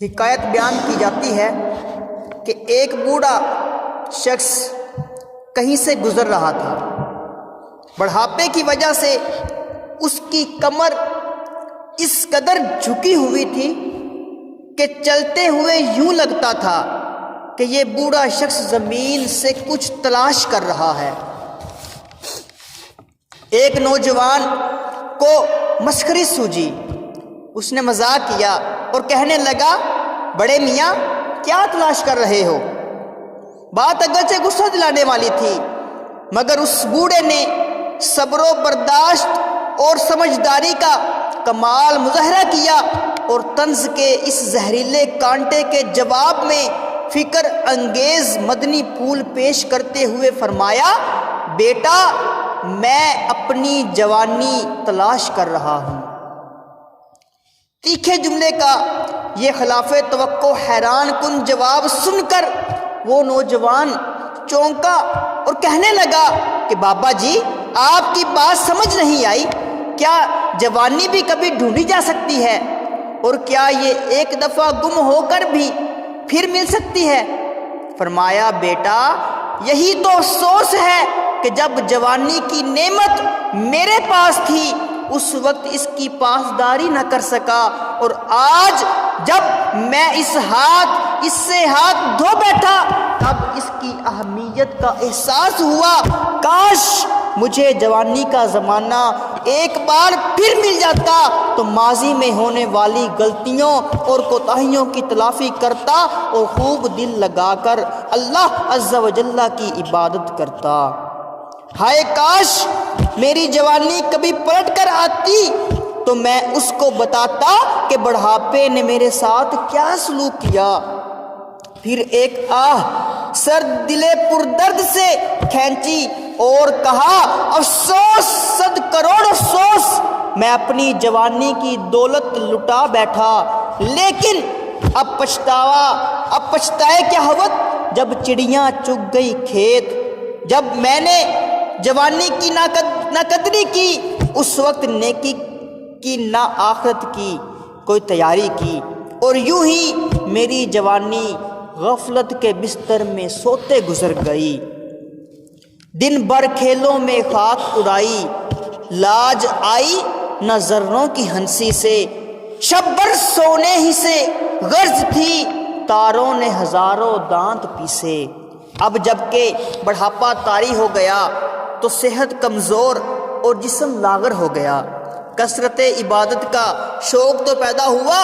حکایت بیان کی جاتی ہے کہ ایک بوڑھا شخص کہیں سے گزر رہا تھا۔ بڑھاپے کی وجہ سے اس کی کمر اس قدر جھکی ہوئی تھی کہ چلتے ہوئے یوں لگتا تھا کہ یہ بوڑھا شخص زمین سے کچھ تلاش کر رہا ہے۔ ایک نوجوان کو مسخری سوجی، اس نے مذاق کیا اور کہنے لگا، بڑے میاں کیا تلاش کر رہے ہو؟ بات اگرچہ غصہ دلانے والی تھی، مگر اس بوڑھے نے صبر و برداشت اور سمجھداری کا کمال مظاہرہ کیا اور طنز کے اس زہریلے کانٹے کے جواب میں فکر انگیز مدنی پھول پیش کرتے ہوئے فرمایا، بیٹا میں اپنی جوانی تلاش کر رہا ہوں۔ تیکھے جملے کا یہ خلاف توقع حیران کن جواب سن کر وہ نوجوان چونکا اور کہنے لگا کہ بابا جی آپ کی بات سمجھ نہیں آئی، کیا جوانی بھی کبھی ڈھونڈی جا سکتی ہے؟ اور کیا یہ ایک دفعہ گم ہو کر بھی پھر مل سکتی ہے؟ فرمایا، بیٹا یہی تو افسوس ہے کہ جب جوانی کی نعمت میرے پاس تھی اس وقت اس کی پاسداری نہ کر سکا، اور آج جب میں اس سے ہاتھ دھو بیٹھا تب اس کی اہمیت کا احساس ہوا۔ کاش مجھے جوانی کا زمانہ ایک بار پھر مل جاتا تو ماضی میں ہونے والی غلطیوں اور کوتاہیوں کی تلافی کرتا اور خوب دل لگا کر اللہ عز و جل کی عبادت کرتا۔ ہائے کاش میری جوانی کبھی پلٹ کر آتی تو میں اس کو بتاتا کہ بڑھاپے نے میرے ساتھ کیا سلوک کیا۔ پھر ایک آہ سر دل پر درد سے کھینچی اور کہا، افسوس صد کروڑ افسوس، میں اپنی جوانی کی دولت لٹا بیٹھا، لیکن اب پچھتائے کیا ہوت جب چڑیاں چگ گئی کھیت۔ جب میں نے جوانی کی ناقدری کی اس وقت نیکی کی نہ آخرت کی کوئی تیاری کی، اور یوں ہی میری جوانی غفلت کے بستر میں سوتے گزر گئی۔ دن بھر کھیلوں میں خاک اڑائی، لاج آئی نہ ذروں کی ہنسی سے، شب بھر سونے ہی سے غرض تھی تاروں نے ہزاروں دانت پیسے۔ اب جب کہ بڑھاپا طاری ہو گیا تو صحت کمزور اور جسم لاغر ہو گیا۔ کثرت عبادت کا شوق تو پیدا ہوا،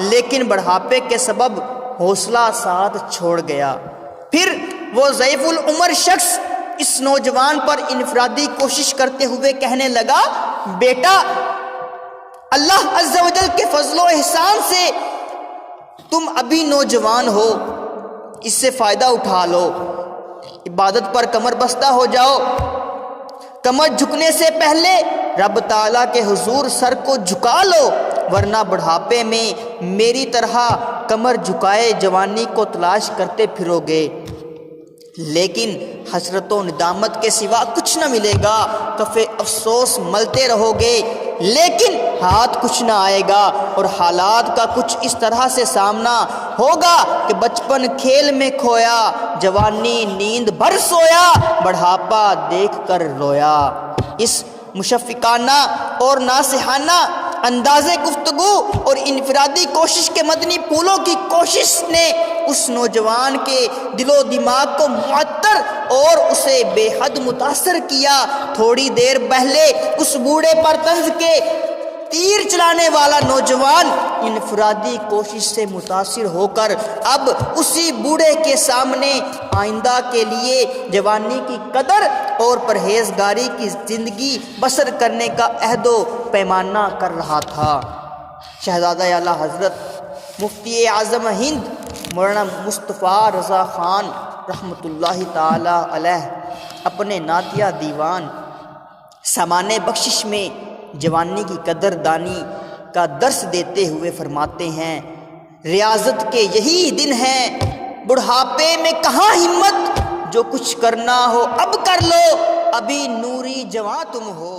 لیکن بڑھاپے کے سبب حوصلہ ساتھ چھوڑ گیا۔ پھر وہ ضعیف العمر شخص اس نوجوان پر انفرادی کوشش کرتے ہوئے کہنے لگا، بیٹا اللہ عز و جل کے فضل و احسان سے تم ابھی نوجوان ہو، اس سے فائدہ اٹھا لو، عبادت پر کمر بستہ ہو جاؤ۔ کمر جھکنے سے پہلے رب تعالیٰ کے حضور سر کو جھکا لو، ورنہ بڑھاپے میں میری طرح کمر جھکائے جوانی کو تلاش کرتے پھرو گے، لیکن حسرت و ندامت کے سوا کچھ نہ ملے گا۔ کفِ افسوس ملتے رہو گے لیکن ہاتھ کچھ نہ آئے گا، اور حالات کا کچھ اس طرح سے سامنا ہوگا کہ بچپن کھیل میں کھویا، جوانی نیند بھر سویا، بڑھاپا دیکھ کر رویا۔ اس مشفقانہ اور ناصحانہ انداز گفتگو اور انفرادی کوشش کے مدنی پھولوں کی کوشش نے اس نوجوان کے دل و دماغ کو معطر اور اسے بے حد متاثر کیا۔ تھوڑی دیر پہلے اس بوڑھے پر طنز کے تیر چلانے والا نوجوان انفرادی کوشش سے متاثر ہو کر اب اسی بوڑھے کے سامنے آئندہ کے لیے جوانی کی قدر اور پرہیزگاری کی زندگی بسر کرنے کا عہد و پیمانہ کر رہا تھا۔ شہزادہ اعلیٰ حضرت مفتی اعظم ہند مولانا مصطفیٰ رضا خان رحمۃ اللہ تعالی علیہ اپنے نعتیہ دیوان سامان بخشش میں جوانی کی قدر دانی کا درس دیتے ہوئے فرماتے ہیں، ریاضت کے یہی دن ہیں، بڑھاپے میں کہاں ہمت، جو کچھ کرنا ہو اب کر لو، ابھی نوری جواں تم ہو۔